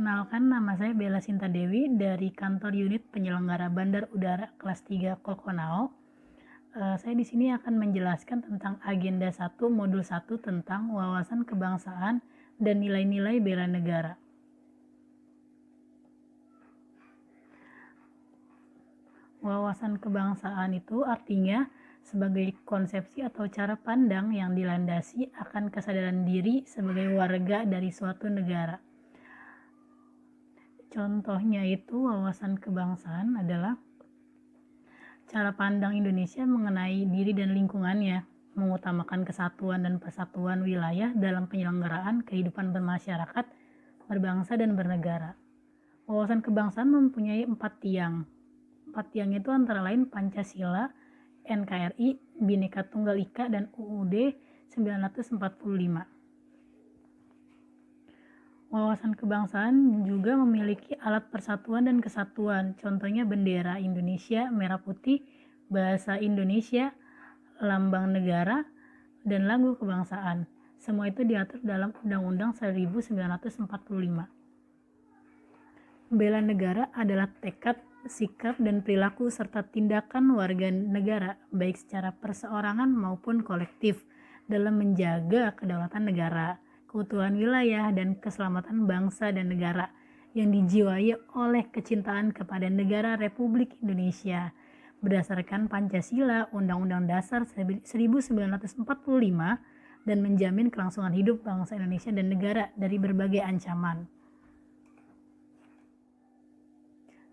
Perkenalkan, nama saya Bella Sinta Dewi dari Kantor Unit Penyelenggara Bandar Udara Kelas 3 Kolkonao. Saya di sini akan menjelaskan tentang Agenda 1 Modul 1 tentang wawasan kebangsaan dan nilai-nilai bela negara. Wawasan kebangsaan itu artinya sebagai konsepsi atau cara pandang yang dilandasi akan kesadaran diri sebagai warga dari suatu negara. Contohnya itu wawasan kebangsaan adalah cara pandang Indonesia mengenai diri dan lingkungannya, mengutamakan kesatuan dan persatuan wilayah dalam penyelenggaraan kehidupan bermasyarakat, berbangsa dan bernegara. Wawasan kebangsaan mempunyai 4 tiang. 4 tiang itu antara lain Pancasila, NKRI, Bhinneka Tunggal Ika, dan UUD 1945. Wawasan kebangsaan juga memiliki alat persatuan dan kesatuan, contohnya bendera Indonesia merah putih, bahasa Indonesia, lambang negara, dan lagu kebangsaan. Semua itu diatur dalam Undang-Undang 1945. Bela negara adalah tekad, sikap, dan perilaku serta tindakan warga negara, baik secara perseorangan maupun kolektif, dalam menjaga kedaulatan negara, keutuhan wilayah, dan keselamatan bangsa dan negara yang dijiwai oleh kecintaan kepada negara Republik Indonesia berdasarkan Pancasila, Undang-Undang Dasar 1945, dan menjamin kelangsungan hidup bangsa Indonesia dan negara dari berbagai ancaman.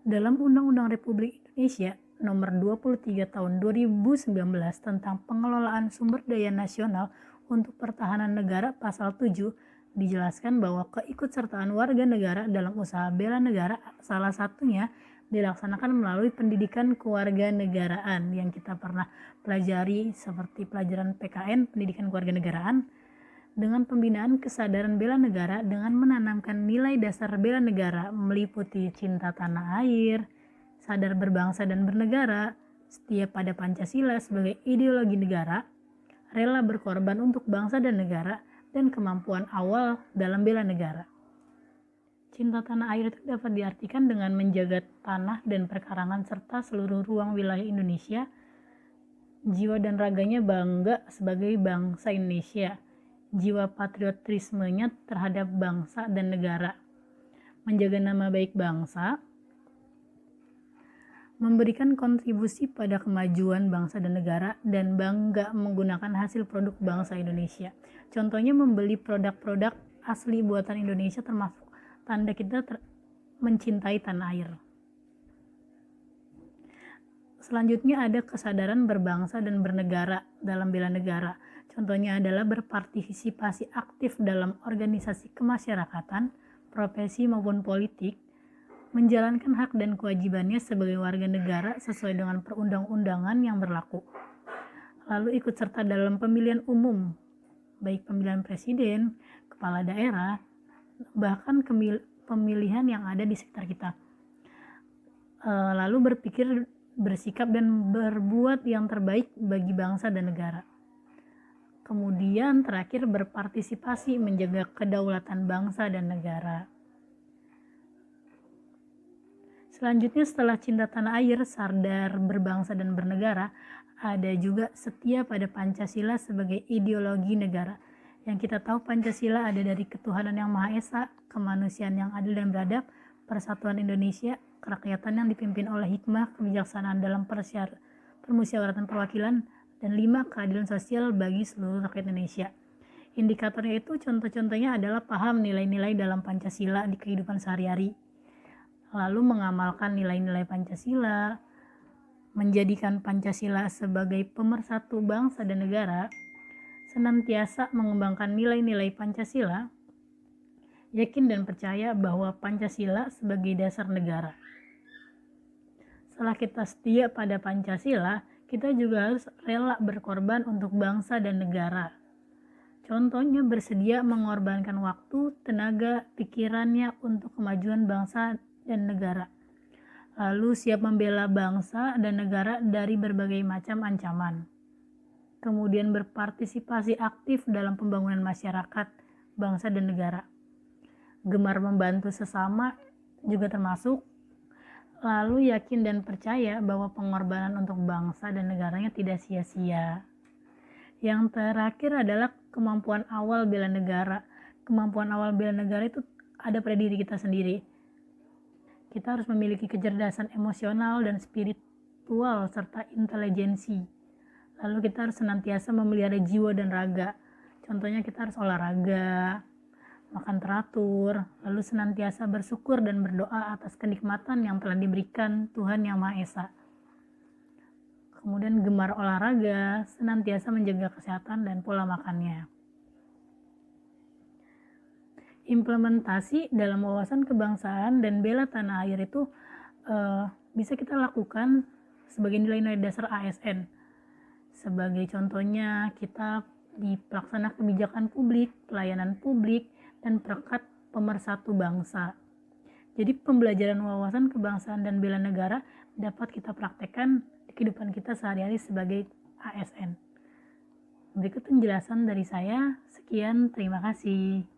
Dalam Undang-Undang Republik Indonesia Nomor 23 Tahun 2019 tentang Pengelolaan Sumber Daya Nasional untuk Pertahanan Negara Pasal 7 dijelaskan bahwa keikutsertaan warga negara dalam usaha bela negara salah satunya dilaksanakan melalui pendidikan kewarganegaraan yang kita pernah pelajari seperti pelajaran PKN, pendidikan kewarganegaraan, dengan pembinaan kesadaran bela negara dengan menanamkan nilai dasar bela negara meliputi cinta tanah air, sadar berbangsa dan bernegara, setia pada Pancasila sebagai ideologi negara, rela berkorban untuk bangsa dan negara, dan kemampuan awal dalam bela negara. Cinta tanah air itu dapat diartikan dengan menjaga tanah dan perkarangan serta seluruh ruang wilayah Indonesia, jiwa dan raganya bangga sebagai bangsa Indonesia, jiwa patriotismenya terhadap bangsa dan negara, menjaga nama baik bangsa, memberikan kontribusi pada kemajuan bangsa dan negara, dan bangga menggunakan hasil produk bangsa Indonesia. Contohnya membeli produk-produk asli buatan Indonesia termasuk tanda kita mencintai tanah air. Selanjutnya ada kesadaran berbangsa dan bernegara dalam bela negara. Contohnya adalah berpartisipasi aktif dalam organisasi kemasyarakatan, profesi maupun politik, menjalankan hak dan kewajibannya sebagai warga negara sesuai dengan perundang-undangan yang berlaku. Lalu ikut serta dalam pemilihan umum, baik pemilihan presiden, kepala daerah, bahkan pemilihan yang ada di sekitar kita. Lalu berpikir, bersikap, dan berbuat yang terbaik bagi bangsa dan negara. Kemudian terakhir berpartisipasi menjaga kedaulatan bangsa dan negara. Selanjutnya setelah cinta tanah air, sadar berbangsa dan bernegara, ada juga setia pada Pancasila sebagai ideologi negara. Yang kita tahu Pancasila ada dari ketuhanan yang Maha Esa, kemanusiaan yang adil dan beradab, persatuan Indonesia, kerakyatan yang dipimpin oleh hikmah, kebijaksanaan dalam permusyawaratan perwakilan, dan 5 keadilan sosial bagi seluruh rakyat Indonesia. Indikatornya itu contoh-contohnya adalah paham nilai-nilai dalam Pancasila di kehidupan sehari-hari, lalu mengamalkan nilai-nilai Pancasila, menjadikan Pancasila sebagai pemersatu bangsa dan negara, senantiasa mengembangkan nilai-nilai Pancasila, yakin dan percaya bahwa Pancasila sebagai dasar negara. Setelah kita setia pada Pancasila, kita juga harus rela berkorban untuk bangsa dan negara. Contohnya bersedia mengorbankan waktu, tenaga, pikirannya untuk kemajuan bangsa dan negara. Lalu siap membela bangsa dan negara dari berbagai macam ancaman. Kemudian berpartisipasi aktif dalam pembangunan masyarakat, bangsa dan negara. gemar membantu sesama juga termasuk, lalu yakin dan percaya bahwa pengorbanan untuk bangsa dan negaranya tidak sia-sia. Yang terakhir adalah kemampuan awal bela negara. Kemampuan awal bela negara itu ada pada diri kita sendiri. Kita harus memiliki kecerdasan emosional dan spiritual serta intelijensi. Lalu kita harus senantiasa memelihara jiwa dan raga. Contohnya kita harus olahraga, makan teratur, lalu senantiasa bersyukur dan berdoa atas kenikmatan yang telah diberikan Tuhan Yang Maha Esa. Kemudian gemar olahraga, senantiasa menjaga kesehatan dan pola makannya. Implementasi dalam wawasan kebangsaan dan bela tanah air itu bisa kita lakukan sebagai nilai-nilai dasar ASN. Sebagai contohnya, kita di pelaksana kebijakan publik, pelayanan publik, dan perekat pemersatu bangsa. Jadi pembelajaran wawasan kebangsaan dan bela negara dapat kita praktekkan di kehidupan kita sehari-hari sebagai ASN. Berikut penjelasan dari saya. Sekian, terima kasih.